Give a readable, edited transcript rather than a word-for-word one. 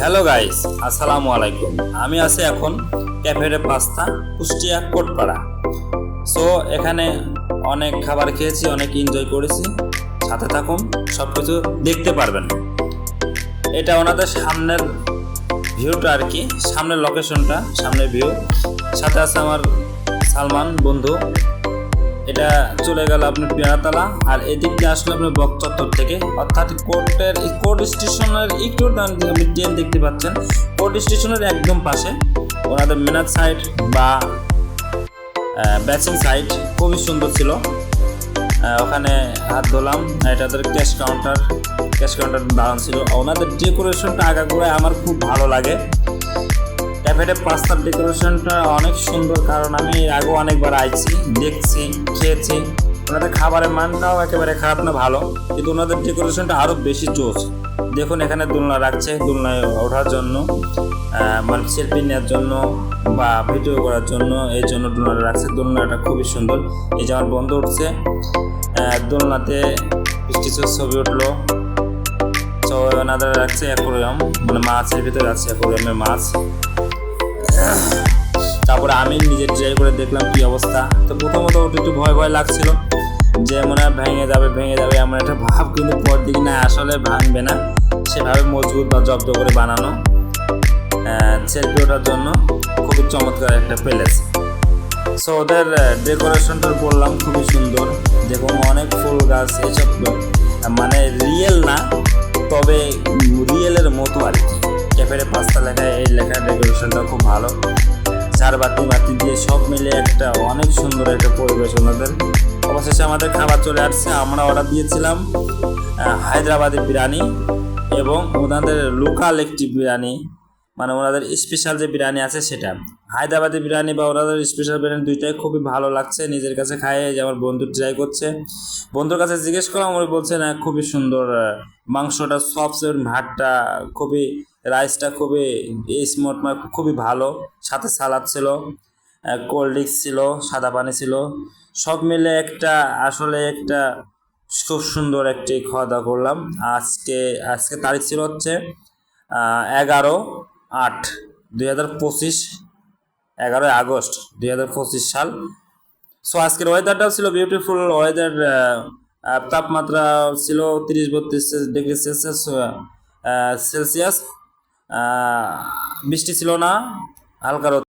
Hello guys, আসসালামু আলাইকুম। আমি আছি এখন cafe pasta, Kushtia Kotpara. So এখানে অনেক খাবার খেয়েছি, অনেক এনজয় করেছি। সাথে থাকুন, সব কিছু দেখতে পারবেন। এটা ওনাদের সামনের ভিউটা আর কি, সামনের লোকেশনটা, সামনের ভিউ। সাথে আছে আমার সালমান বন্ধু। এটা চলে গেল আপনার পেয়ারাতলা, আর এদিক দিয়ে আসলে আপনার বকচত্বর থেকে, অর্থাৎ কোর্ট স্টেশনের একটু আপনি ট্রেন দেখতে পাচ্ছেন। কোর্ট স্টেশনের একদম পাশে ওনাদের মেনার সাইড বা ব্যাচিং সাইড খুবই সুন্দর ছিল। ওখানে হাত ধোলাম। এটা ওদের ক্যাশ কাউন্টার দাঁড়ান ছিল। ওনাদের ডেকোরেশনটা আগাগোড়ায় আমার খুব ভালো লাগে। ক্যাফেটে পাস্তার ডেকোরেশনটা অনেক সুন্দর, কারণ আমি এর আগেও অনেকবার আইছি, দেখছি, খেয়েছি। ওনাদের খাবারের মানটাও একেবারে খারাপ না, ভালো, কিন্তু ওনাদের ডেকোরেশনটা আরও বেশি জোস। দেখুন এখানে দোলনা রাখছে, দোলনায় ওঠার জন্য, মানে সেলফি নেওয়ার জন্য বা ভিডিও করার জন্য, এই জন্য দোলনাটা রাখছে। দোলনাটা খুবই সুন্দর। এই যে আমার বন্ধু উঠছে দোলনাতে, কিছু ছবি উঠলো। তো ওনাদের রাখছে অ্যাকোরিয়াম, মানে মাছের ভিতরে আছে অ্যাকোরিয়ামের মাছ। তারপরে আমি নিজে ট্রাই করে দেখলাম কি অবস্থা। তো প্রথমত ওটা একটু ভয় ভয় লাগছিল যে মনে হয় ভেঙে যাবে এমন একটা ভাব, কিন্তু পর দিকে না, আসলে ভাঙবে না, সেভাবে মজবুত বা জব্দ করে বানানো। সেলফি ওঠার জন্য খুবই চমৎকার একটা প্লেস। সো ওদের ডেকোরেশনটা বললাম খুবই সুন্দর। দেখুন অনেক ফুল গাছ, এইসব মানে রিয়েল না, তবে রিয়েলের মতো আর কি। ক্যাফেটে পাস্তা লেখায়, এই লেখার ডেকোরেশনটা খুব ভালো। বাতি দিয়ে সব মিলে একটা অনেক সুন্দর একটা পরিবেশ ওনাদের। অবশেষে আমাদের খাবার চলে আসছে। আমরা অর্ডার দিয়েছিলাম হায়দ্রাবাদি বিরিয়ানি এবং ওনাদের লোকাল একটি বিরিয়ানি, মানে ওনাদের স্পেশাল যে বিরিয়ানি আছে সেটা। হায়দ্রাবাদি বিরিয়ানি বা ওনাদের স্পেশাল বিরিয়ানি দুইটাই খুবই ভালো লাগছে নিজের কাছে খায়। যে আমার বন্ধু ট্রাই করছে, বন্ধুর কাছে জিজ্ঞেস করলাম, উনি বলছে না খুবই সুন্দর, মাংসটা সফট, ভাতটা খুবই, রাইসটা খুবই স্মুথ, খুবই ভালো। সাথে সালাদ ছিল, কোল্ড ড্রিঙ্কস ছিল, সাদা পানি ছিল, সব মিলে আসলে একটা খুব সুন্দর একটি খাওয়া দাওয়া করলাম। আজকে তারিখ ছিল হচ্ছে 11/8/2025, 11 আগস্ট 2025 সাল। সো আজকের ওয়েদারটাও ছিল বিউটিফুল ওয়েদার। তাপমাত্রা ছিল 30-32 সেলসিয়াস। বৃষ্টি ছিল না, হালকা রোদ।